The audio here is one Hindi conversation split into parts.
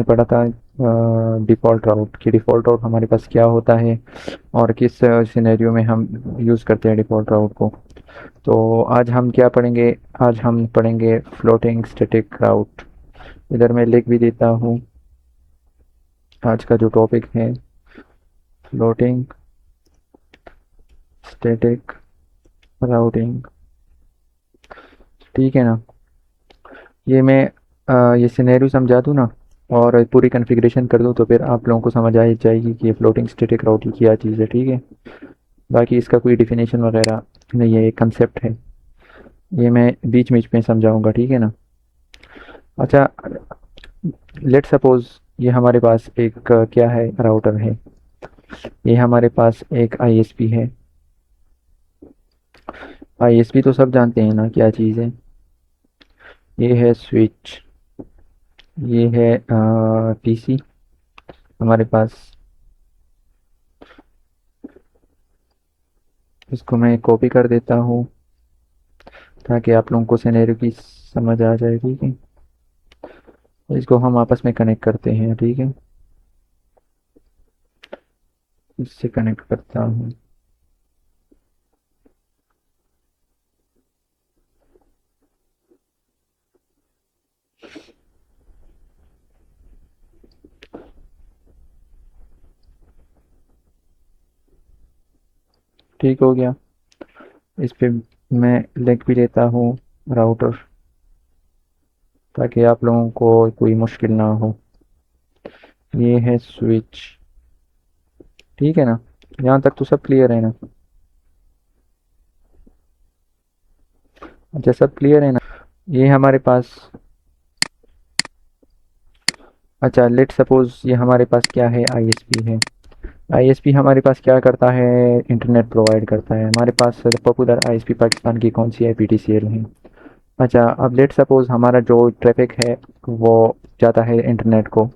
आपने पढ़ा था डिफ़ॉल्ट राउट कि डिफ़ॉल्ट राउट हमारे पास क्या होता है और किस सिनेरियो में हम यूज़ करते हैं डिफ़ॉल्ट राउट को। तो आज हम क्या पढ़ेंगे? आज हम पढ़ेंगे फ्लोटिंग स्टैटिक राउट। इधर मैं लिख भी देता हूँ। आज का जो टॉपिक है फ्लोटिंग स्टैटिक राउटिंग, ठीक है ना। ये सिनेरियो समझा दूँ ना और पूरी कॉन्फ़िगरेशन कर दूँ तो फिर आप लोगों को समझ आ जाएगी कि ये फ्लोटिंग स्टैटिक राउटिंग क्या चीज़ है, ठीक है। बाकी इसका कोई डेफिनेशन वगैरह नहीं है, एक कंसेप्ट है। ये मैं बीच बीच में समझाऊंगा, ठीक है ना। अच्छा, लेट सपोज ये हमारे पास एक क्या है, राउटर है। ये हमारे पास एक आईएसपी है। आईएसपी तो सब जानते हैं ना क्या चीज़ है। ये है स्विच, ये है पीसी हमारे पास। इसको मैं कॉपी कर देता हूँ ताकि आप लोगों को सिनेरियो की समझ आ जाए, ठीक है। इसको हम आपस में कनेक्ट करते हैं, ठीक है। इससे कनेक्ट करता हूँ। ठीक हो गया। इस पे मैं लिख भी लेता हूँ राउटर, ताकि आप लोगों को कोई मुश्किल ना हो। ये है स्विच, ठीक है ना। यहाँ तक तो सब क्लियर है ना? अच्छा, सब क्लियर है ना। ये हमारे पास, अच्छा लेट सपोज ये हमारे पास क्या है, आईएसपी है। आईएसपी हमारे पास क्या करता है, इंटरनेट प्रोवाइड करता है। हमारे पास पॉपुलर आईएसपी पाकिस्तान की कौन सी है, पीटीसीएल है। अच्छा, अब लेट सपोज हमारा जो ट्रैफिक है वो जाता है इंटरनेट को।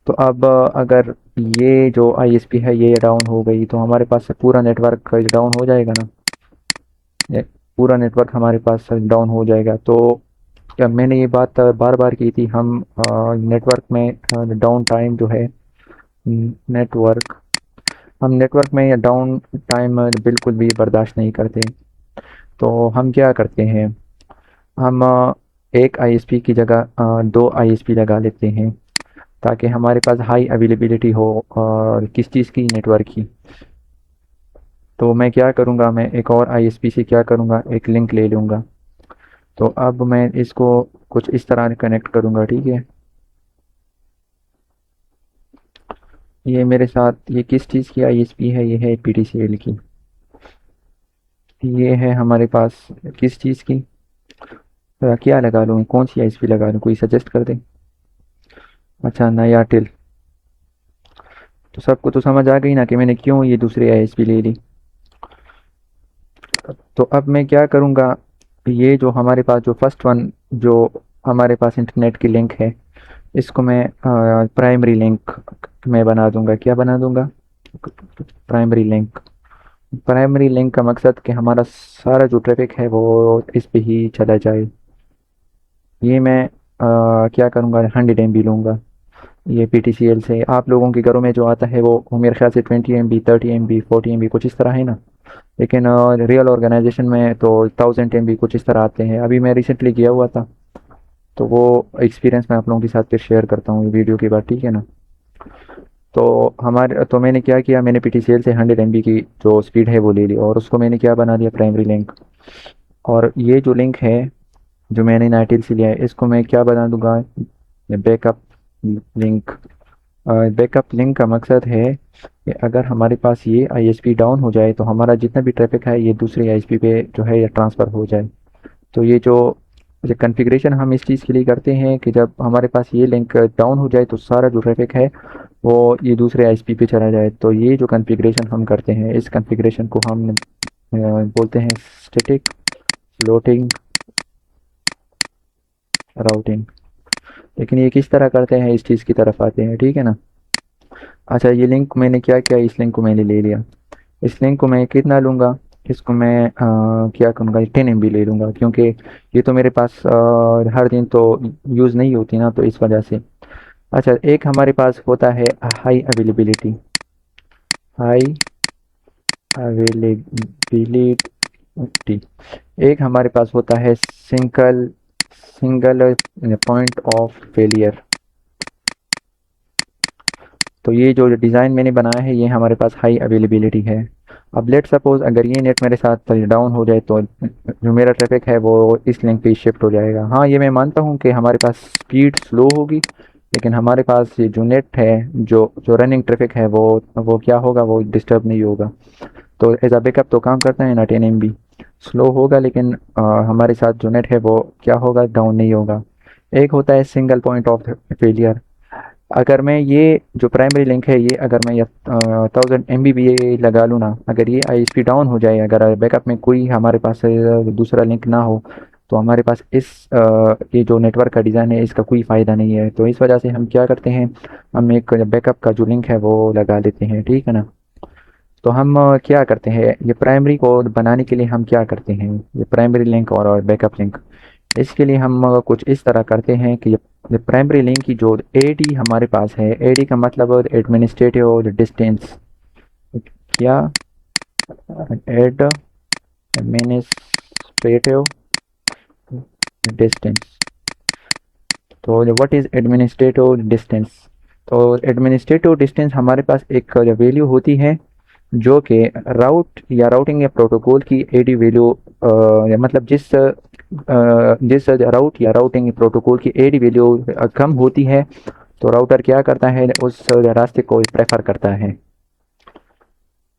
तो अब अगर ये जो आईएसपी है ये डाउन हो गई तो हमारे पास पूरा नेटवर्क डाउन हो जाएगा ना। ये पूरा नेटवर्क हमारे पास डाउन हो जाएगा। तो क्या मैंने ये बात बार बार की थी, हम नेटवर्क में डाउन टाइम जो है, नेटवर्क हम नेटवर्क में डाउन टाइम बिल्कुल भी बर्दाश्त नहीं करते। तो हम क्या करते हैं, हम एक आईएसपी की जगह दो आईएसपी लगा लेते हैं, ताकि हमारे पास हाई अवेलेबिलिटी हो। और किस चीज़ की, नेटवर्क की। तो मैं क्या करूँगा, मैं एक और आईएसपी से क्या करूँगा, एक लिंक ले लूँगा। तो अब मैं इसको कुछ इस तरह कनेक्ट करूँगा, ठीक है। ये मेरे साथ ये किस चीज़ की आईएसपी है, ये है पीटीसीएल की। ये है हमारे पास किस चीज़ की, क्या लगा लूँ, कौन सी आईएसपी लगा लूँ, कोई सजेस्ट कर दे। अच्छा, नया टिल। तो सबको तो समझ आ गई ना कि मैंने क्यों ये दूसरी आईएसपी ले ली। तो अब मैं क्या करूँगा, ये जो हमारे पास जो फर्स्ट वन जो हमारे पास इंटरनेट की लिंक है, इसको मैं प्राइमरी लिंक में बना दूंगा। क्या बना दूंगा, प्राइमरी लिंक। प्राइमरी लिंक का मकसद कि हमारा सारा जो ट्रैफिक है वो इस पे ही चला जाए। ये मैं क्या करूँगा, 100 MB लूँगा। ये पीटीसीएल से आप लोगों के घरों में जो आता है वो मेरे ख्याल से 20 MB, 30 MB, 40 MB कुछ इस तरह है ना। लेकिन रियल ऑर्गेनाइजेशन में तो 1000 MB कुछ इस तरह आते हैं। अभी मैं रिसेंटली गया हुआ था, तो वो एक्सपीरियंस मैं आप लोगों के साथ फिर शेयर करता हूँ वीडियो के बाद, ठीक है ना। तो मैंने क्या किया, मैंने पीटीसीएल से 100 MB की जो स्पीड है वो ले ली और उसको मैंने क्या बना दिया, प्राइमरी लिंक। और ये जो लिंक है जो मैंने नाइटिल से लिया है, इसको मैं क्या बना दूंगा, बैकअप लिंक। बैकअप लिंक का मकसद है कि अगर हमारे पास ये आईएसपी डाउन हो जाए तो हमारा जितना भी ट्रैफिक है ये दूसरी आईएसपी पे जो है ये ट्रांसफ़र हो जाए। तो ये कॉन्फ़िगरेशन हम इस चीज़ के लिए करते हैं कि जब हमारे पास ये लिंक डाउन हो जाए तो सारा जो ट्रैफिक है वो ये दूसरे आईएसपी पे चला जाए। तो ये जो कॉन्फ़िगरेशन हम करते हैं, इस कॉन्फ़िगरेशन को हम बोलते हैं स्टैटिक फ्लोटिंग राउटिंग। लेकिन ये किस तरह करते हैं, इस चीज़ की तरफ आते हैं, ठीक है ना। अच्छा, ये लिंक मैंने क्या किया, इस लिंक को मैंने ले लिया। इस लिंक को मैं कितना लूँगा, इसको मैं क्या करूँगा, 10 MB ले लूँगा, क्योंकि ये तो मेरे पास हर दिन तो यूज़ नहीं होती ना, तो इस वजह से अच्छा, एक हमारे पास होता है हाई अवेलेबिलिटी, हाई अवेलेबिलिटी। एक हमारे पास होता है single single point of failure. तो ये जो डिज़ाइन मैंने बनाया है ये हमारे पास हाई अवेलेबिलिटी है। अब लेट सपोज अगर ये नेट मेरे साथ डाउन हो जाए तो जो मेरा ट्रैफिक है वो इस लिंक पे शिफ्ट हो जाएगा। हाँ, ये मैं मानता हूँ कि हमारे पास स्पीड स्लो होगी, लेकिन हमारे पास ये जो नेट है, जो जो रनिंग ट्रैफिक है वो क्या होगा, वो डिस्टर्ब नहीं होगा। तो एज अ बैकअप तो काम करता है ना 10 MB। स्लो होगा लेकिन हमारे साथ जो नेट है वो क्या होगा, डाउन नहीं होगा। एक होता है सिंगल पॉइंट ऑफ फेलियर। अगर मैं ये जो प्राइमरी लिंक है ये अगर मैं 1000 MB भी ये लगा लूँ ना, अगर ये ISP डाउन हो जाए, अगर बैकअप में कोई हमारे पास दूसरा लिंक ना हो, तो हमारे पास ये जो नेटवर्क का डिज़ाइन है इसका कोई फ़ायदा नहीं है। तो इस वजह से हम क्या करते हैं, हम एक बैकअप का जो लिंक है वो लगा लेते हैं, ठीक है ना। तो हम क्या करते हैं, ये प्राइमरी को बनाने के लिए हम क्या करते हैं, ये प्राइमरी लिंक और बैकअप लिंक, इसके लिए हम कुछ इस तरह करते हैं कि ये प्राइमरी लिंक की जो AD हमारे पास है, AD का मतलब एडमिनिस्ट्रेटिव डिस्टेंस, क्या एडमिनिस्ट्रेटिव डिस्टेंस। तो व्हाट इज़ एडमिनिस्ट्रेटिव डिस्टेंस। तो एडमिनिस्ट्रेटिव डिस्टेंस हमारे पास एक वैल्यू होती है जो कि राउट या राउटिंग या प्रोटोकॉल की AD वैल्यू, या मतलब जिस राउट या राउटिंग प्रोटोकॉल की AD वैल्यू कम होती है, तो राउटर क्या करता है, उस रास्ते को प्रेफर करता है।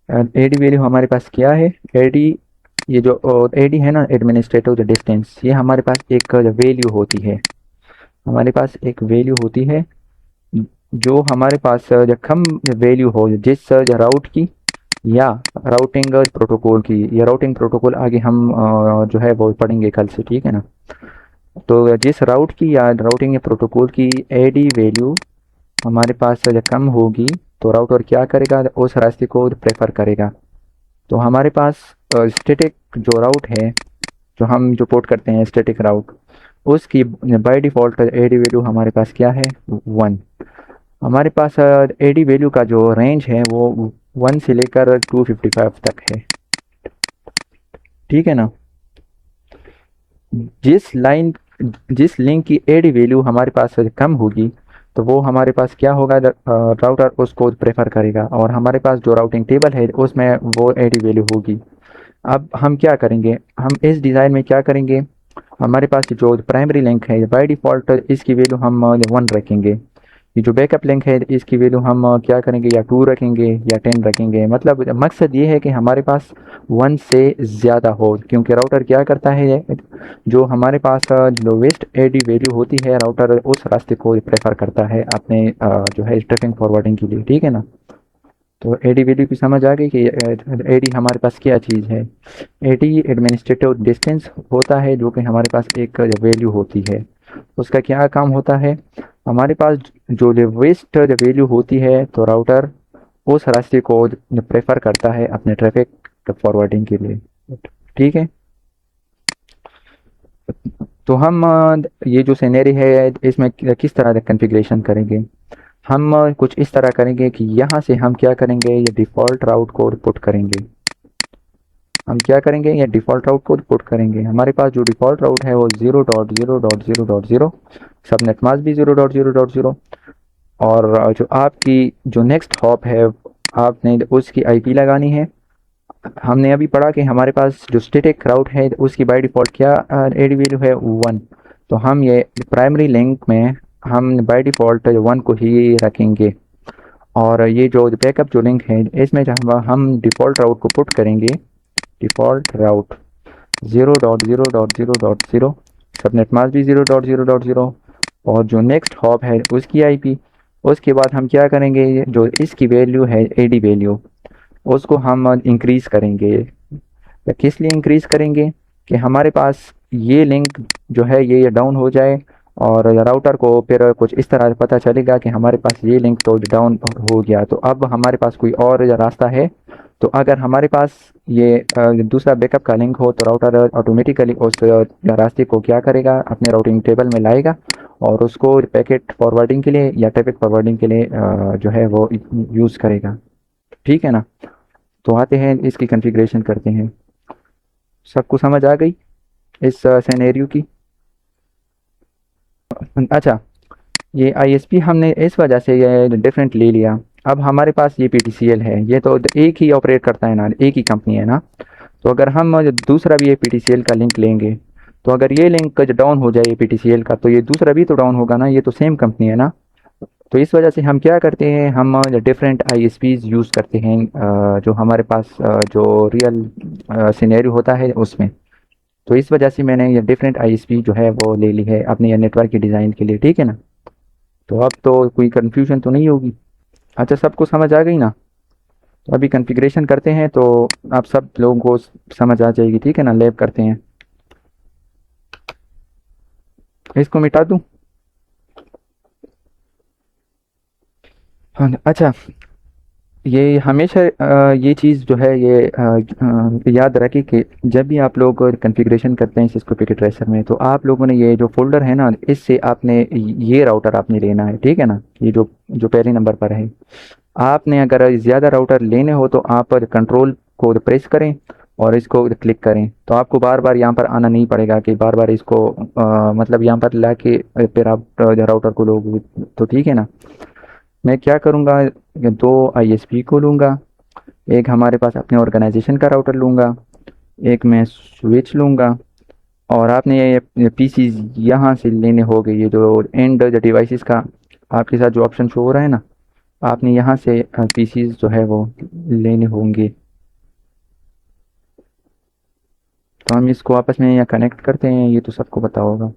AD वैल्यू हमारे पास क्या है, AD, ये जो AD है ना, एडमिनिस्ट्रेटिव डिस्टेंस, ये हमारे पास एक वैल्यू होती है, हमारे पास एक वैल्यू होती है जो हमारे पास जो कम वैल्यू हो जिस राउट की या राउटिंग प्रोटोकॉल की, या राउटिंग प्रोटोकॉल आगे हम जो है वो पढ़ेंगे कल से, ठीक है ना। तो जिस राउट की या राउटिंग प्रोटोकॉल की AD वैल्यू हमारे पास जब कम होगी, तो राउटर क्या करेगा, उस रास्ते को प्रेफर करेगा। तो हमारे पास स्टैटिक जो राउट है, जो हम जो पोर्ट करते हैं स्टैटिक राउट, उसकी बाय डिफ़ॉल्ट AD वैल्यू हमारे पास क्या है, 1। हमारे पास AD वैल्यू का जो रेंज है वो 1 से लेकर 255 तक है, ठीक है ना। जिस लाइन जिस लिंक की AD वैल्यू हमारे पास कम होगी, तो वो हमारे पास क्या होगा, राउटर उसको प्रेफर करेगा, और हमारे पास जो राउटिंग टेबल है उसमें वो AD वैल्यू होगी। अब हम क्या करेंगे, हम इस डिज़ाइन में क्या करेंगे, हमारे पास जो प्राइमरी लिंक है बाय डिफ़ॉल्ट इसकी वैल्यू हम 1 रखेंगे। ये जो बैकअप लिंक है इसकी वैल्यू हम क्या करेंगे, या 2 रखेंगे या 10 रखेंगे। मतलब मकसद ये है कि हमारे पास 1 से ज़्यादा हो, क्योंकि राउटर क्या करता है, जो हमारे पास लोवेस्ट AD वैल्यू होती है, राउटर उस रास्ते को प्रेफर करता है अपने जो है ट्रैफिक फॉरवर्डिंग के लिए, ठीक है ना। तो AD वैल्यू की समझ आ गई कि AD हमारे पास क्या चीज़ है। AD एडमिनिस्ट्रेटिव डिस्टेंस होता है, जो कि हमारे पास एक वैल्यू होती है। उसका क्या काम होता है, हमारे पास जो वेस्ट वैल्यू होती है, तो राउटर उस रास्ते को प्रेफर करता है अपने ट्रैफिक फॉरवर्डिंग के लिए, ठीक है। तो हम ये जो सिनेरी है इसमें किस तरह कन्फिग्रेशन करेंगे, हम कुछ इस तरह करेंगे कि यहाँ से हम क्या करेंगे, ये डिफ़ॉल्ट राउट को पुट करेंगे। हम क्या करेंगे, ये डिफ़ॉल्ट राउट को पुट करेंगे। हमारे पास जो डिफ़ॉल्ट राउट है वो 0.0.0.0, सबनेट मास्क भी 0.0.0, और जो आपकी जो नेक्स्ट हॉप है आपने उसकी IP लगानी है। हमने अभी पढ़ा कि हमारे पास जो स्टैटिक राउट है उसकी बाय डिफ़ॉल्ट क्या AD वैल्यू है, 1। तो हम ये प्राइमरी लिंक में हम बाय डिफ़ॉल्ट 1 को ही रखेंगे, और ये जो बैकअप जो लिंक है इसमें जब हम डिफ़ॉल्ट राउट को पुट करेंगे, डिफ़ॉल्ट राउट 0.0.0.0, सबनेट मास्क भी 0.0.0, और जो नेक्स्ट हॉप है उसकी IP। उसके बाद हम क्या करेंगे, जो इसकी वैल्यू है AD वैल्यू, उसको हम इंक्रीज़ करेंगे। तो किस लिए इंक्रीज़ करेंगे, कि हमारे पास ये लिंक जो है ये डाउन हो जाए, और राउटर को फिर कुछ इस तरह पता चलेगा कि हमारे पास ये लिंक तो डाउन हो गया, तो अब हमारे पास कोई और रास्ता है। तो अगर हमारे पास ये दूसरा बैकअप का लिंक हो, तो राउटर ऑटोमेटिकली उस रास्ते को क्या करेगा, अपने राउटिंग टेबल में लाएगा, और उसको पैकेट फॉरवर्डिंग के लिए या ट्रैफिक फॉरवर्डिंग के लिए जो है वो यूज़ करेगा। ठीक है ना। तो आते हैं इसकी कॉन्फ़िगरेशन करते हैं। सबको समझ आ गई इस सिनेरियो की? अच्छा, ये आईएसपी हमने इस वजह से ये डिफरेंट ले लिया। अब हमारे पास ये पीटीसीएल है, ये तो एक ही ऑपरेट करता है ना, एक ही कंपनी है ना। तो अगर हम दूसरा भी ये पीटीसीएल का लिंक लेंगे, तो अगर ये लिंक जो डाउन हो जाए पीटीसीएल का, तो ये दूसरा भी तो डाउन होगा ना, ये तो सेम कंपनी है ना। तो इस वजह से हम क्या करते हैं, हम डिफरेंट आईएसपीज यूज़ करते हैं जो हमारे पास जो रियल सिनेरियो होता है उसमें। तो इस वजह से मैंने ये डिफरेंट आईएसपी जो है वो ले ली है अपने ये नेटवर्क के डिज़ाइन के लिए। ठीक है ना। तो अब तो कोई कन्फ्यूजन तो नहीं होगी। अच्छा, सबको समझ आ गई ना? तो अभी कॉन्फ़िगरेशन करते हैं तो आप सब लोगों को समझ आ जाएगी। ठीक है ना। लैब करते हैं, इसको मिटा दूं। हाँ, अच्छा, ये हमेशा ये चीज़ जो है ये याद रखें कि जब भी आप लोग कॉन्फ़िगरेशन करते हैं सिस्को पैकेट ट्रेसर में, तो आप लोगों ने ये जो फ़ोल्डर है ना, इससे आपने ये राउटर आपने लेना है। ठीक है ना। ये जो जो पहले नंबर पर है, आपने अगर ज़्यादा राउटर लेने हो तो आप कंट्रोल को प्रेस करें और इसको क्लिक करें, तो आपको बार बार यहाँ पर आना नहीं पड़ेगा कि बार बार इसको मतलब यहाँ पर ला के फिर आप राउटर को लोगे। तो ठीक है ना। मैं क्या करूँगा, दो आईएसपी को लूँगा, एक हमारे पास अपने ऑर्गेनाइजेशन का राउटर लूँगा, एक मैं स्विच लूँगा। और आपने ये पीसीज यहाँ से लेने होंगे, ये जो एंड डिवाइसेस का आपके साथ जो ऑप्शन शो हो रहा है ना, आपने यहाँ से पीसीज जो है वो लेने होंगे। तो हम इसको आपस में या कनेक्ट करते हैं, ये तो सबको पता होगा।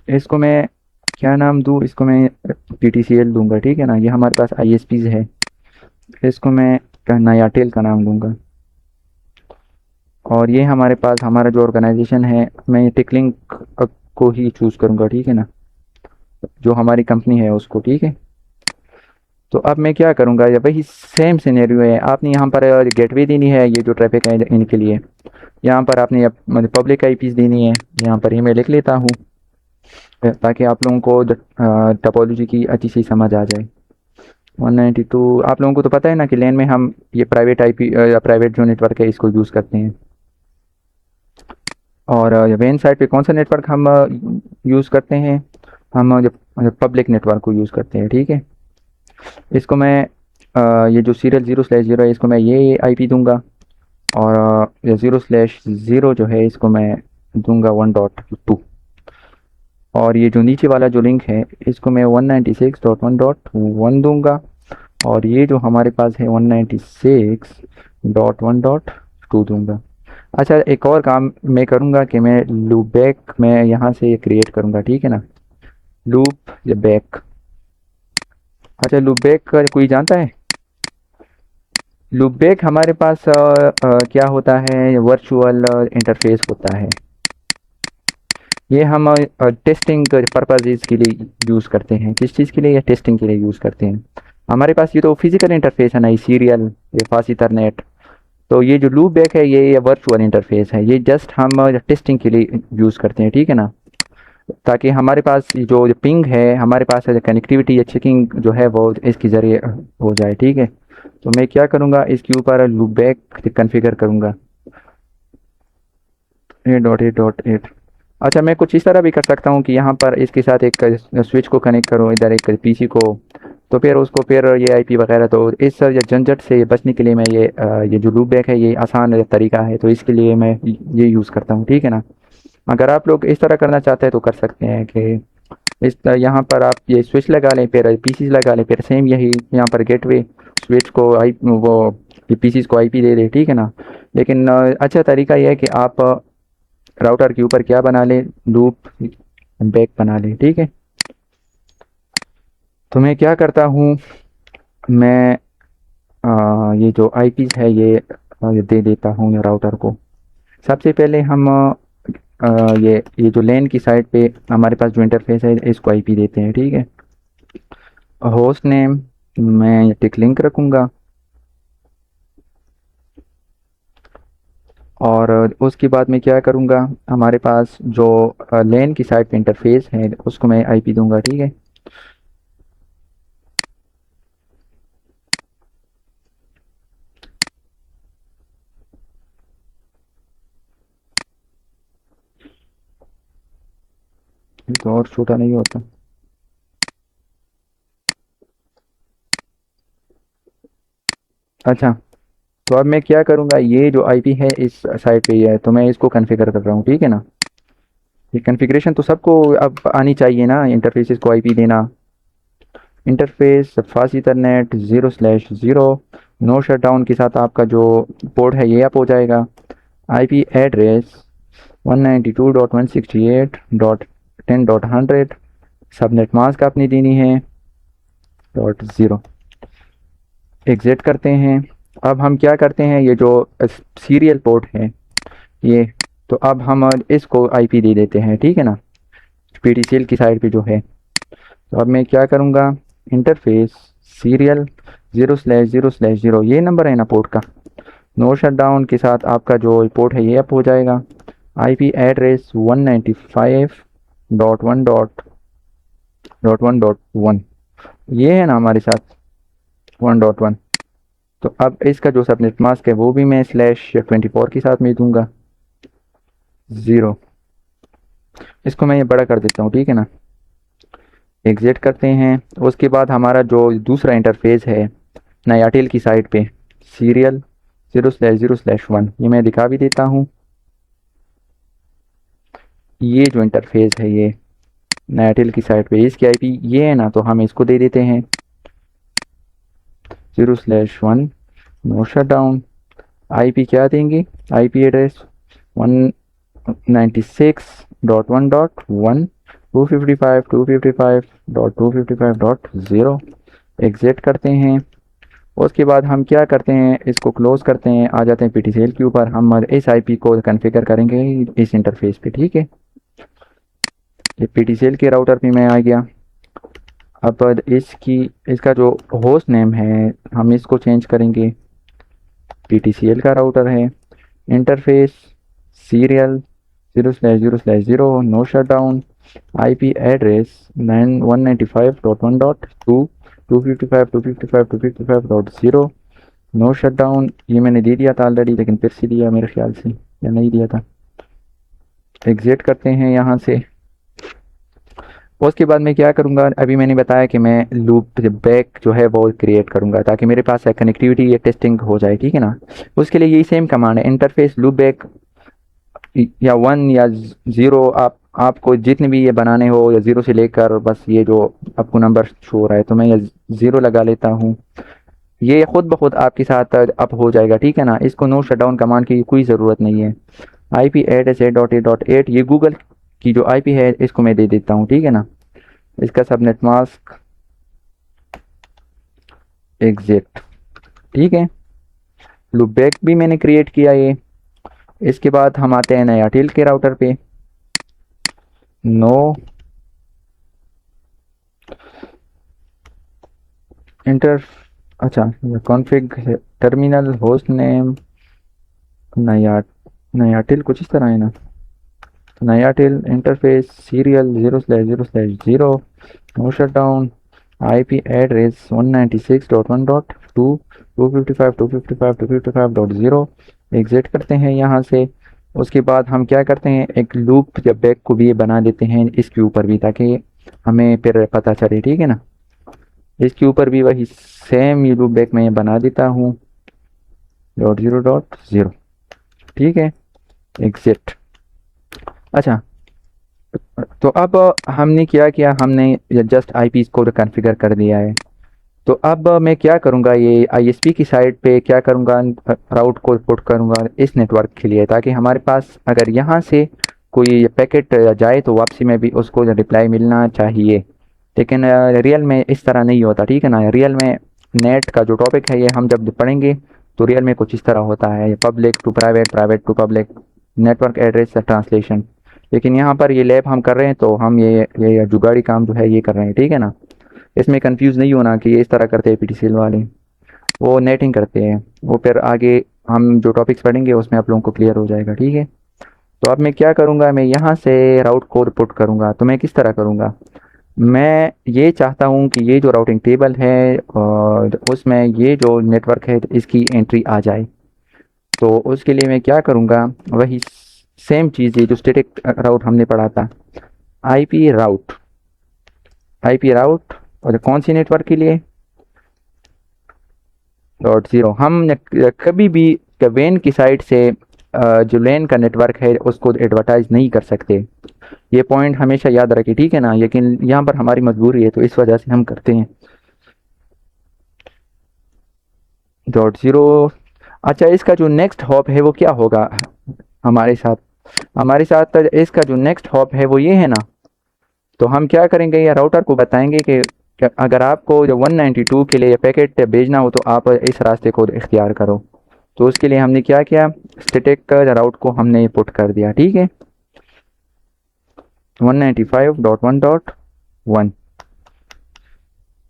इसको मैं क्या नाम दूँ, इसको मैं पीटीसीएल दूंगा। ठीक है ना। ये हमारे पास आईएसपीज है, इसको मैं नायाटेल का नाम दूंगा। और ये हमारे पास हमारा जो ऑर्गेनाइजेशन है, मैं टिकलिंक को ही चूज़ करूँगा। ठीक है ना। जो हमारी कंपनी है उसको। ठीक है। तो अब मैं क्या करूँगा, ये वही सेम सिनेरियो है। आपने यहाँ पर गेटवे देनी है, ये जो ट्रैफिक है इनके लिए। यहाँ पर आपने मतलब पब्लिक आईपीस देनी है। यहाँ पर ये मैं लिख लेता हूँ ताकि आप लोगों को टपोलॉजी की अच्छी सी समझ आ जाए। 192, आप लोगों को तो पता है ना कि लैन में हम ये प्राइवेट आईपी या प्राइवेट जो नेटवर्क है इसको यूज़ करते हैं। और वेन साइड पे कौन सा नेटवर्क हम यूज़ करते हैं, हम जब पब्लिक नेटवर्क को यूज़ करते हैं। ठीक है। इसको मैं ये जो सीरियल 0/0 है, इसको मैं ये आईपी दूंगा। और ये 0/0 जो है, इसको मैं दूंगा 1.2। और ये जो नीचे वाला जो लिंक है, इसको मैं 196.1.1 दूंगा। और ये जो हमारे पास है 196.1.2 दूंगा। अच्छा, एक और काम मैं करूँगा कि मैं लूप बैक मैं यहाँ से क्रिएट करूँगा। ठीक है ना। लूप या बैक। अच्छा, लूप बैक कोई जानता है? लूप बैक हमारे पास क्या होता है, वर्चुअल इंटरफेस होता है। ये हम टेस्टिंग पर्पजेज़ के लिए यूज़ करते हैं। किस चीज़ के लिए? या टेस्टिंग के लिए यूज़ करते हैं। हमारे पास ये तो फिजिकल इंटरफेस है ना, ये सीरियल, ये फास्ट इथरनेट। तो ये जो लूप बैक है ये वर्चुअल इंटरफेस है, ये जस्ट हम टेस्टिंग के लिए यूज़ करते हैं। ठीक है ना। ताकि हमारे पास जो पिंग है, हमारे पास कनेक्टिविटी या चेकिंग जो है वो इसके ज़रिए हो जाए। ठीक है। तो मैं क्या करूँगा, इसके ऊपर लूप बैक कन्फिगर करूँगा 8.8.8। अच्छा, मैं कुछ इस तरह भी कर सकता हूँ कि यहाँ पर इसके साथ एक स्विच को कनेक्ट करूँ, इधर एक पीसी को। तो फिर उसको फिर ये आईपी वगैरह, तो इस झंझट से बचने के लिए मैं ये जो लूप बैक है ये आसान तरीका है, तो इसके लिए मैं ये यूज़ करता हूँ। ठीक है ना। अगर आप लोग इस तरह करना चाहते हैं तो कर सकते हैं कि यहाँ पर आप ये स्विच लगा लें, फिर पीसीज लगा लें, फिर सेम यही यहाँ पर गेटवे स्विच को आई वो पीसीज को आईपी दे दें। ठीक है ना। लेकिन अच्छा तरीका यह है कि आप राउटर के ऊपर क्या बना लें, लूप बैक बना लें। ठीक है। तो मैं क्या करता हूँ, मैं ये जो आईपीस है ये दे देता हूँ राउटर को। सबसे पहले हम ये जो लैन की साइड पे हमारे पास जो इंटरफेस है इसको आईपी देते हैं। ठीक है। होस्ट नेम मैं टिक लिंक रखूँगा और उसके बाद मैं क्या करूँगा, हमारे पास जो लेन की साइड पे इंटरफेस है उसको मैं आईपी दूंगा, ठीक है। ये तो और छोटा नहीं होता। अच्छा, तो अब मैं क्या करूँगा, ये जो आईपी है इस साइड पे ही है तो मैं इसको कॉन्फ़िगर कर रहा हूँ, ठीक है ना। ये कॉन्फ़िगरेशन तो सबको अब आनी चाहिए ना, इंटरफेसेस को आईपी देना। Interface fast ethernet 0/0 no shutdown के साथ आपका जो पोर्ट है ये अप हो जाएगा। IP address 192.168.10.100। सबनेट मास्क आपने देनी है .0। एग्जिट करते हैं। अब हम क्या करते हैं, ये जो सीरियल पोर्ट है ये, तो अब हम इसको आईपी दे देते हैं, ठीक है ना, पीटीसीएल की साइड पे जो है। तो अब मैं क्या करूँगा, इंटरफेस सीरियल 0/0/0, ये नंबर है ना पोर्ट का, नो शटडाउन के साथ आपका जो पोर्ट है ये अप हो जाएगा। आईपी एड्रेस 195.1.1.1, ये है ना हमारे साथ 1.1। तो अब इसका जो सबनेट मास्क है वो भी मैं /24 के साथ में दूंगा 0। इसको मैं ये बड़ा कर देता हूँ, ठीक है ना। एग्जिट करते हैं। उसके बाद हमारा जो दूसरा इंटरफेस है नायाटेल की साइड पे, सीरियल 0/0/1, ये मैं दिखा भी देता हूँ। ये जो इंटरफेस है ये नायाटेल की साइड पे, इसकी आईपी ये है ना, तो हम इसको दे देते हैं 0/1 नो शट डाउन। आईपी क्या देंगे, आईपी एड्रेस 196.1.1 255.255.255.0। एग्जिट करते हैं। उसके बाद हम क्या करते हैं, इसको क्लोज करते हैं, आ जाते हैं पीटीसीएल के ऊपर। हम इस आईपी को कॉन्फ़िगर करेंगे इस इंटरफेस पे, ठीक है। ये पीटीसीएल के राउटर पे मैं आ गया। अब इसका जो होस्ट नेम है हम इसको चेंज करेंगे, पीटीसीएल का राउटर है। Interface serial 0/0/0 no shutdown. IP address 195.1.2 255.255.255.0 no shutdown. ये मैंने दे दिया था ऑलरेडी, लेकिन फिर से दिया मेरे ख्याल से, या नहीं दिया था। एग्जिट करते हैं यहाँ से। उसके बाद मैं क्या करूँगा, अभी मैंने बताया कि मैं लूप बैक जो है वो क्रिएट करूँगा ताकि मेरे पास कनेक्टिविटी या टेस्टिंग हो जाए, ठीक है ना। उसके लिए यही सेम कमांड है, इंटरफेस लूप बैक या 1 या 0, आपको जितने भी ये बनाने हो, या 0 से लेकर बस ये जो आपको नंबर शो हो रहा है, तो मैं ये 0 लगा लेता हूँ। ये खुद ब खुद आपके साथ अप हो जाएगा, ठीक है ना। इसको नो शटडाउन कमांड की कोई ज़रूरत नहीं है। आईपी एड्रेस 8.8.8, ये गूगल की जो आईपी है इसको मैं दे देता हूँ, ठीक है ना। इसका सबनेट मास्क एग्जिट, ठीक है। लूप बैक भी मैंने क्रिएट किया ये। इसके बाद हम आते हैं एयरटेल के राउटर पे। नो इंटर, अच्छा, कॉन्फ़िग टर्मिनल होस्ट नेम नया नयाटेल कुछ इस तरह है ना। Nayatel interface serial 0/0/0 no shutdown. IP address 196.1.2 255.255.255.0। Exit करते हैं यहाँ से। उसके बाद हम क्या करते हैं, एक लूप या बैक को भी बना देते हैं इसके ऊपर भी, ताकि हमें फिर पता चले, ठीक है ना। इसके ऊपर भी वही सेम ये लूप बैक मैं बना देता हूँ .0.0, ठीक है। एग्जिट। अच्छा, तो अब हमने क्या किया, हमने जस्ट आईपी को कॉन्फ़िगर कर दिया है। तो अब मैं क्या करूँगा, ये आईएसपी की साइड पे क्या करूँगा, राउट को पुट करूँगा इस नेटवर्क के लिए, ताकि हमारे पास अगर यहाँ से कोई पैकेट जाए तो वापसी में भी उसको रिप्लाई मिलना चाहिए। लेकिन रियल में इस तरह नहीं होता, ठीक है ना। रियल में नेट का जो टॉपिक है ये हम जब पढ़ेंगे तो रियल में कुछ इस तरह होता है, public to private, private to public, network address translation. लेकिन यहाँ पर ये लैब हम कर रहे हैं तो हम ये जुगाड़ी काम जो है ये कर रहे हैं, ठीक है ना। इसमें कंफ्यूज नहीं होना कि ये इस तरह करते हैं पीटीसीएल वाले, वो नेटिंग करते हैं। वो फिर आगे हम जो टॉपिक्स पढ़ेंगे उसमें आप लोगों को क्लियर हो जाएगा, ठीक है। तो अब मैं क्या करूँगा, मैं यहाँ से राउट को रिपोर्ट करूँगा। तो मैं किस तरह करूँगा, मैं ये चाहता हूँ कि ये जो राउटिंग टेबल है और उसमें ये जो नेटवर्क है इसकी एंट्री आ जाए। तो उसके लिए मैं क्या करूँगा, वही सेम चीज़, ये जो स्टैटिक राउट हमने पढ़ा था, आईपी राउट। आईपी राउट और कौन सी नेटवर्क के लिए, .0। हम कभी भी वेन की साइड से जो लेन का नेटवर्क है उसको एडवर्टाइज नहीं कर सकते। ये पॉइंट हमेशा याद रखें, ठीक है ना। लेकिन यहाँ पर हमारी मजबूरी है तो इस वजह से हम करते हैं .0। अच्छा, इसका जो नेक्स्ट हॉप है वो क्या होगा हमारे साथ, हमारे साथ इसका जो नेक्स्ट हॉप है वो ये है ना। तो हम क्या करेंगे, या राउटर को बताएंगे कि अगर आपको जो 192 के लिए पैकेट भेजना हो तो आप इस रास्ते को इख्तियार करो। तो उसके लिए हमने क्या किया, स्टैटिक राउट को हमने पुट कर दिया, ठीक है, 195.1.1।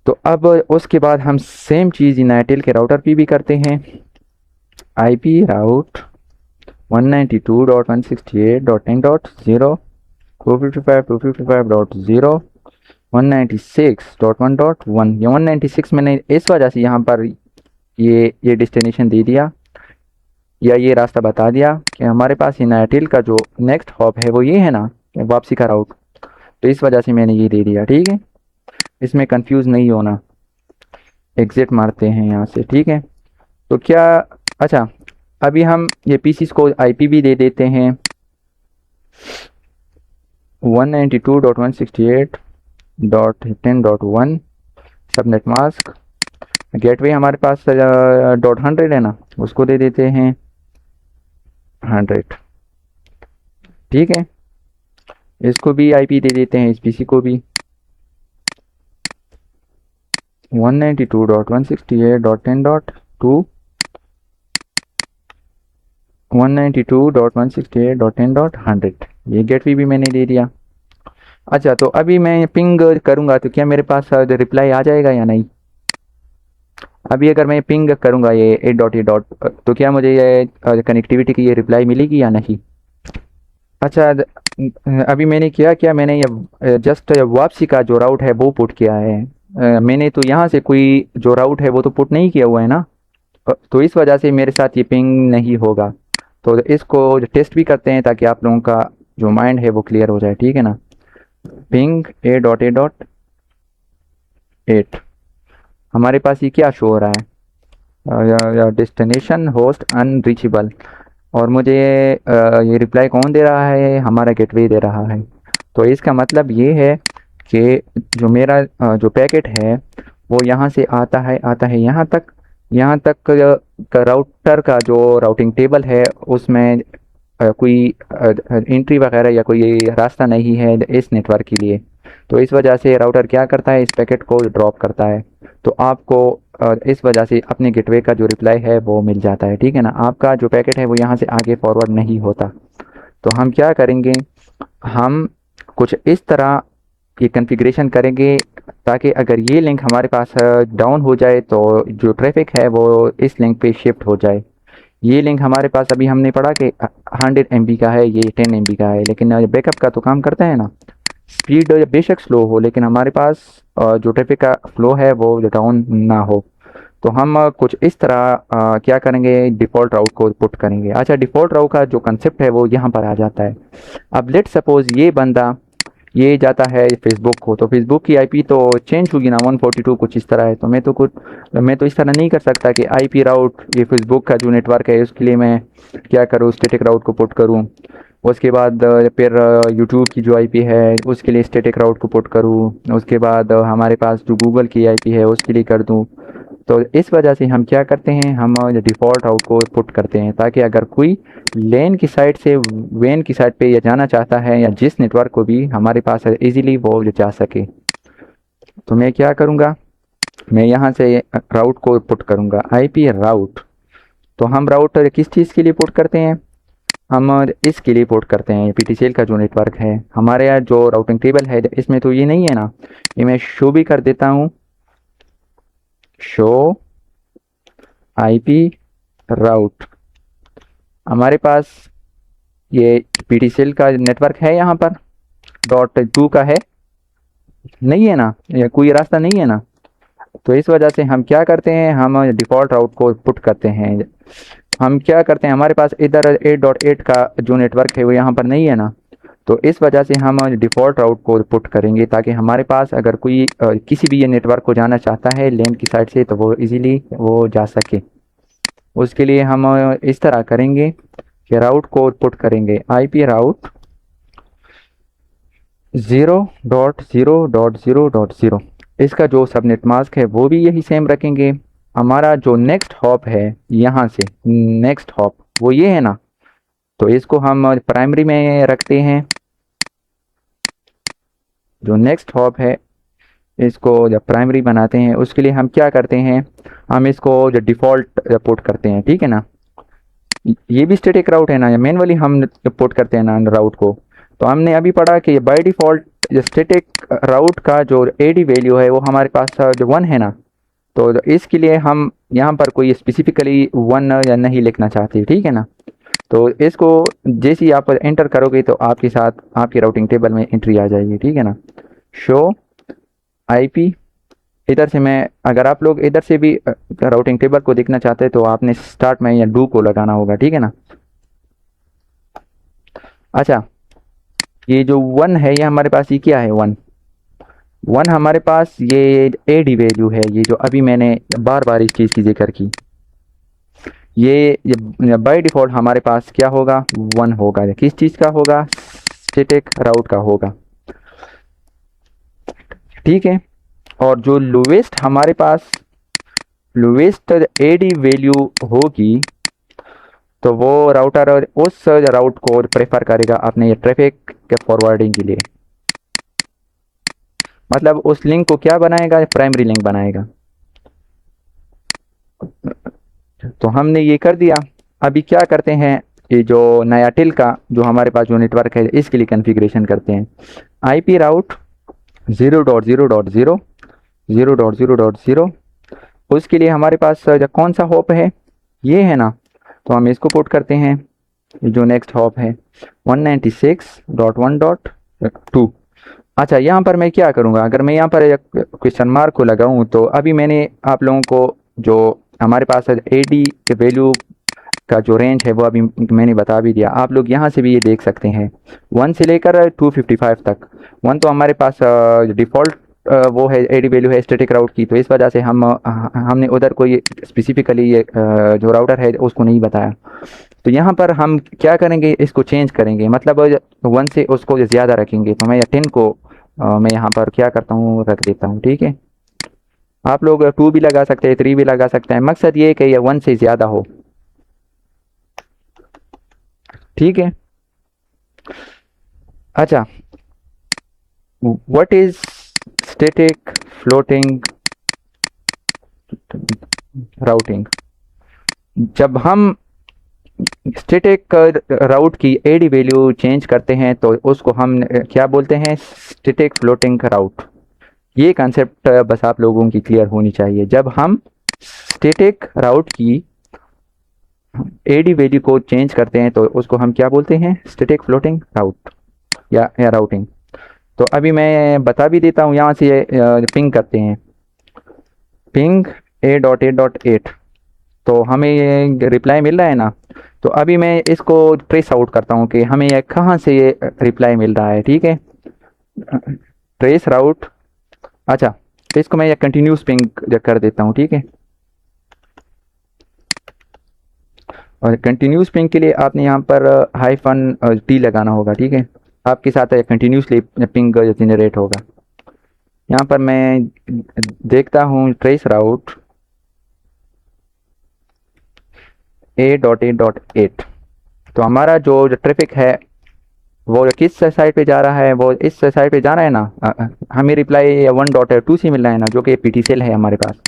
तो अब उसके बाद हम सेम चीज़ नाइटेल के राउटर पे भी करते हैं, आईपी राउट 192.168.10.0 255.255.0 196.1.1। ये 196 मैंने इस वजह से यहाँ पर ये डेस्टिनेशन दे दिया या ये रास्ता बता दिया कि हमारे पास एयरटेल का जो नेक्स्ट हॉप है वो ये है ना, वापसी का राउट। तो इस वजह से मैंने ये दे दिया, ठीक है। इसमें कंफ्यूज नहीं होना, एग्जिट मारते हैं यहाँ से, ठीक है। तो क्या, अच्छा अभी हम ये पीसीस को आईपी भी दे देते हैं 192.168.10.1 सबनेट मास्क। गेटवे हमारे पास .100 है ना, उसको दे देते हैं 100, ठीक है। इसको भी आईपी दे देते हैं, इस पीसी को भी 192.168.10.2 192.168.10.100। ये गेटवे भी मैंने दे दिया। अच्छा, तो अभी मैं पिंग करूँगा तो क्या मेरे पास रिप्लाई आ जाएगा या नहीं। अभी अगर मैं पिंग करूँगा ये 8.8 तो क्या मुझे ये कनेक्टिविटी की ये रिप्लाई मिलेगी या नहीं। अच्छा, अभी मैंने क्या मैंने ये जस्ट वापसी का जो राउट है वो पुट किया है। मैंने तो यहाँ से कोई जो राउट है वो तो पुट नहीं किया हुआ है ना, तो इस वजह से मेरे साथ ये पिंग नहीं होगा। तो इसको टेस्ट भी करते हैं ताकि आप लोगों का जो माइंड है वो क्लियर हो जाए, ठीक है ना। पिंग 8.8 हमारे पास ये क्या शो हो रहा है, डेस्टिनेशन होस्ट अनरीचेबल। और मुझे ये रिप्लाई कौन दे रहा है, हमारा गेटवे दे रहा है। तो इसका मतलब ये है कि जो मेरा जो पैकेट है वो यहाँ से आता है यहाँ तक का राउटर का जो राउटिंग टेबल है उसमें कोई एंट्री वगैरह या कोई रास्ता नहीं है इस नेटवर्क के लिए। तो इस वजह से राउटर क्या करता है, इस पैकेट को ड्रॉप करता है। तो आपको इस वजह से अपने गेटवे का जो रिप्लाई है वो मिल जाता है, ठीक है ना। आपका जो पैकेट है वो यहाँ से आगे फॉरवर्ड नहीं होता। तो हम क्या करेंगे, हम कुछ इस तरह ये कॉन्फ़िगरेशन करेंगे ताकि अगर ये लिंक हमारे पास डाउन हो जाए तो जो ट्रैफिक है वो इस लिंक पे शिफ्ट हो जाए। ये लिंक हमारे पास अभी हमने पढ़ा कि 100 MB का है, ये 10 MB का है, लेकिन बैकअप का तो काम करता है ना। स्पीड बेशक स्लो हो लेकिन हमारे पास जो ट्रैफिक का फ्लो है वो डाउन ना हो। तो हम कुछ इस तरह क्या करेंगे, डिफ़ॉल्ट राउट को पुट करेंगे। अच्छा, डिफ़ॉल्ट राउट का जो कंसेप्ट है वो यहाँ पर आ जाता है। अब लेट सपोज़ ये बंदा ये जाता है फेसबुक को, तो फेसबुक की आईपी तो चेंज होगी ना, 142 कुछ इस तरह है। तो मैं तो इस तरह नहीं कर सकता कि आईपी राउट ये फेसबुक का जो नेटवर्क है उसके लिए मैं क्या करूँ, स्टैटिक राउट को पुट करूँ। उसके बाद फिर यूट्यूब की जो आईपी है उसके लिए स्टैटिक राउट को पुट करूँ। उसके बाद हमारे पास जो गूगल की आईपी है उसके लिए कर दूँ। तो इस वजह से हम क्या करते हैं, हम डिफ़ॉल्ट राउट को पुट करते हैं ताकि अगर कोई लेन की साइड से वेन की साइड पे ये जाना चाहता है या जिस नेटवर्क को भी हमारे पास इजीली वो जा सके। तो मैं क्या करूँगा, मैं यहाँ से राउट को पुट करूँगा, आईपी राउट। तो हम राउट किस चीज़ के लिए पुट करते हैं, हम इसके लिए पोर्ट करते हैं पीटीसीएल का जो नेटवर्क है। हमारे यहाँ जो राउटिंग टेबल है इसमें तो ये नहीं है ना, ये मैं शो भी कर देता हूँ शो आईपी राउट। हमारे पास ये पीटीसीएल का नेटवर्क है यहाँ पर, .2 का है नहीं है ना, या कोई रास्ता नहीं है ना। तो इस वजह से हम क्या करते हैं, हम डिफ़ॉल्ट राउट को पुट करते हैं। हम क्या करते हैं, हमारे पास इधर 8.8 का जो नेटवर्क है वो यहाँ पर नहीं है ना, तो इस वजह से हम डिफ़ॉल्ट राउट को पुट करेंगे ताकि हमारे पास अगर कोई किसी भी ये नेटवर्क को जाना चाहता है लैन की साइड से तो वो इजीली वो जा सके। उसके लिए हम इस तरह करेंगे कि राउट को पुट करेंगे आईपी राउट 0.0.0.0। इसका जो सबनेट मास्क है वो भी यही सेम रखेंगे। हमारा जो नेक्स्ट हॉप है, यहाँ से नेक्स्ट हॉप वो ये है ना, तो इसको हम प्राइमरी में रखते हैं। जो नेक्स्ट हॉप है इसको जब प्राइमरी बनाते हैं उसके लिए हम क्या करते हैं, हम इसको जो डिफ़ॉल्ट पुट करते हैं, ठीक है ना। ये भी स्टैटिक राउट है ना, या मैनुअली हम पुट करते हैं ना राउट को। तो हमने अभी पढ़ा कि बाय डिफ़ॉल्ट स्टैटिक राउट का जो एडी वैल्यू है वो हमारे पास जो 1 है ना, तो इसके लिए हम यहाँ पर कोई स्पेसिफिकली 1 या नहीं लिखना चाहते, ठीक है ना। तो इसको जैसे ही आप एंटर करोगे तो आपके साथ आपकी राउटिंग टेबल में एंट्री आ जाएगी, ठीक है ना। शो आईपी, इधर से मैं, अगर आप लोग इधर से भी राउटिंग टेबल को देखना चाहते हैं तो आपने स्टार्ट में या डू को लगाना होगा, ठीक है ना। अच्छा, ये जो 1 है ये हमारे पास, ये क्या है 1 हमारे पास ये एडी वैल्यू है, ये जो अभी मैंने बार बार इस चीज़ की जिक्र की। ये बाय डिफ़ॉल्ट हमारे पास क्या होगा, 1 होगा। किस चीज़ का होगा, स्टैटिक राउट का होगा, ठीक है। और जो लोवेस्ट हमारे पास लोवेस्ट एडी वैल्यू होगी तो वो राउटर उस राउट को प्रेफर करेगा अपने ये ट्रैफिक के फॉरवर्डिंग के लिए। मतलब उस लिंक को क्या बनाएगा, प्राइमरी लिंक बनाएगा। तो हमने ये कर दिया। अभी क्या करते हैं, ये जो नया टिल का जो हमारे पास जो नेटवर्क है इसके लिए कॉन्फ़िगरेशन करते हैं। आईपी राउट 0.0.0 उसके लिए हमारे पास कौन सा हॉप है, ये है ना, तो हम इसको पुट करते हैं। जो नेक्स्ट हॉप है 196.1.2। अच्छा, यहाँ पर मैं क्या करूँगा, अगर मैं यहाँ पर क्वेश्चन मार्क को लगाऊँ तो अभी मैंने आप लोगों को जो हमारे पास एडी के वैल्यू का जो रेंज है वो अभी मैंने बता भी दिया। आप लोग यहाँ से भी ये देख सकते हैं 1 से लेकर 255 तक। 1 तो हमारे पास डिफ़ॉल्ट वो है एडी वैल्यू है स्टैटिक राउट की, तो इस वजह से हमने उधर कोई स्पेसिफिकली ये जो राउटर है उसको नहीं बताया। तो यहाँ पर हम क्या करेंगे, इसको चेंज करेंगे, मतलब 1 से उसको ज़्यादा रखेंगे। तो मैं 10 को मैं यहाँ पर क्या करता हूँ, रख देता हूँ, ठीक है। आप लोग 2 भी लगा सकते हैं, 3 भी लगा सकते हैं, मकसद ये है कि ये 1 से ज़्यादा हो, ठीक है। अच्छा, what is static floating routing. जब हम स्टैटिक राउट की एडी वैल्यू चेंज करते हैं तो उसको हम क्या बोलते हैं, स्टैटिक फ्लोटिंग राउट। ये कंसेप्ट बस आप लोगों की क्लियर होनी चाहिए। जब हम स्टैटिक राउट की एडी वैल्यू को चेंज करते हैं तो उसको हम क्या बोलते हैं, स्टैटिक फ्लोटिंग राउट या राउटिंग। तो अभी मैं बता भी देता हूँ, यहाँ से पिंग करते हैं, पिंग A.8.8, तो हमें ये रिप्लाई मिल रहा है ना। तो अभी मैं इसको ट्रेस आउट करता हूँ कि हमें ये कहाँ से ये रिप्लाई मिल रहा है, ठीक है। ट्रेस राउट, अच्छा इसको मैं ये कंटिन्यूस पिंग कर देता हूँ, ठीक है। और कंटिन्यूस पिंग के लिए आपने यहाँ पर -T लगाना होगा, ठीक है। आपके साथ कंटिन्यूसली पिंग जनरेट होगा। यहाँ पर मैं देखता हूँ ट्रेस राउट A.8.8। तो हमारा जो ट्रैफिक है वो किस साइड पे जा रहा है, वो इस साइड पे जा रहा है ना। हमें रिप्लाई 1.2 से मिल रहा है ना, जो कि पीटीसीएल है हमारे पास।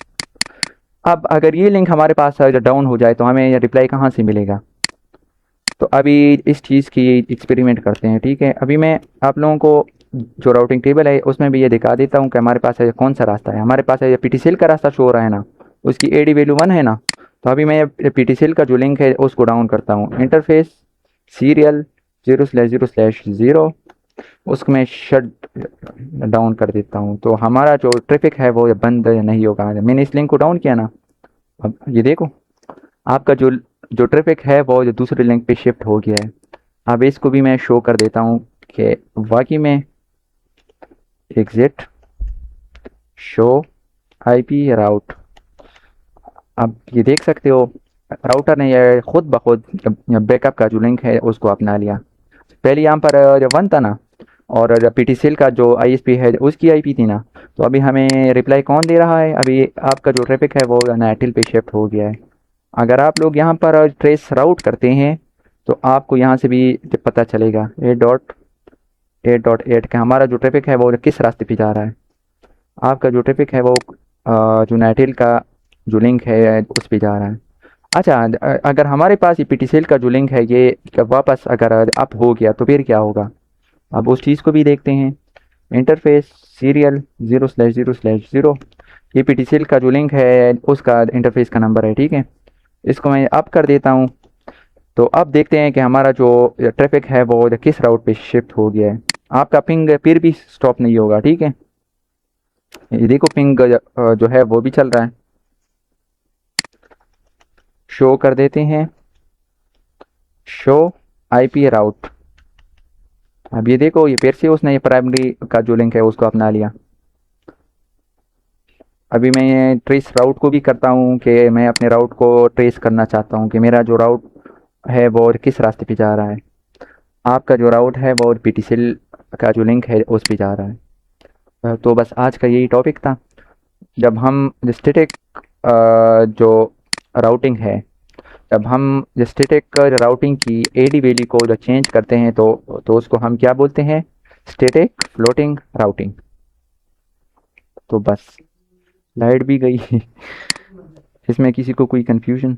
अब अगर ये लिंक हमारे पास डाउन हो जाए तो हमें रिप्लाई कहाँ से मिलेगा। तो अभी इस चीज़ की एक्सपेरिमेंट करते हैं, ठीक है। अभी मैं आप लोगों को जो राउटिंग टेबल है उसमें भी ये दिखा देता हूँ कि हमारे पास कौन सा रास्ता है। हमारे पास ये पीटीसीएल का रास्ता शो हो रहा है ना, उसकी एडी वैल्यू 1 है ना, तो अभी मैं PTCL का जो लिंक है उसको डाउन करता हूँ, इंटरफेस सीरियल 0/0/0, उसको मैं शट डाउन कर देता हूँ। तो हमारा जो ट्रैफिक है वो बंद नहीं होगा। मैंने इस लिंक को डाउन किया ना, अब ये देखो आपका जो जो ट्रैफिक है वो जो दूसरे लिंक पे शिफ्ट हो गया है। अब इसको भी मैं शो कर देता हूँ कि वाकई में एग्जिट शो IP राउट। अब ये देख सकते हो राउटर ने ये खुद ब खुद बैकअप का जो लिंक है उसको अपना लिया। पहले यहाँ पर जब 1 था ना, और जब PTCL का जो ISP है उसकी IP थी ना, तो अभी हमें रिप्लाई कौन दे रहा है? अभी आपका जो ट्रैफिक है वो एयरटेल पे शिफ्ट हो गया है। अगर आप लोग यहाँ पर ट्रेस राउट करते हैं तो आपको यहाँ से भी पता चलेगा 8.8.8 का हमारा जो ट्रैफिक है वो किस रास्ते पे जा रहा है। आपका जो ट्रैफिक है वो जो एयरटेल का जो लिंक है उस पे जा रहा है। अच्छा, अगर हमारे पास ये PTCL का जो लिंक है ये वापस अगर अप हो गया तो फिर क्या होगा? अब उस चीज़ को भी देखते हैं। इंटरफेस सीरियल 0/0/0, ये PTCL का जो लिंक है उसका इंटरफेस का नंबर है, ठीक है। इसको मैं अप कर देता हूँ। तो अब देखते हैं कि हमारा जो ट्रैफिक है वो किस राउट पे शिफ्ट हो गया है। आपका पिंग फिर भी स्टॉप नहीं होगा, ठीक है। ये देखो पिंग जो है वो भी चल रहा है। शो कर देते हैं, शो IP राउट। अब ये देखो ये फिर से उसने ये प्राइमरी का जो लिंक है उसको अपना लिया। अभी मैं ये ट्रेस राउट को भी करता हूँ कि मैं अपने राउट को ट्रेस करना चाहता हूँ कि मेरा जो राउट है वो किस रास्ते पे जा रहा है। आपका जो राउट है वो PTCL का जो लिंक है उस पे जा रहा है। तो बस आज का यही टॉपिक था। जब हम स्टैटिक जो राउटिंग है, जब हम स्टैटिक राउटिंग की एडी वैल्यू को जो चेंज करते हैं तो उसको हम क्या बोलते हैं? Static floating routing. तो बस लाइट भी गई इसमें किसी को कोई कंफ्यूजन?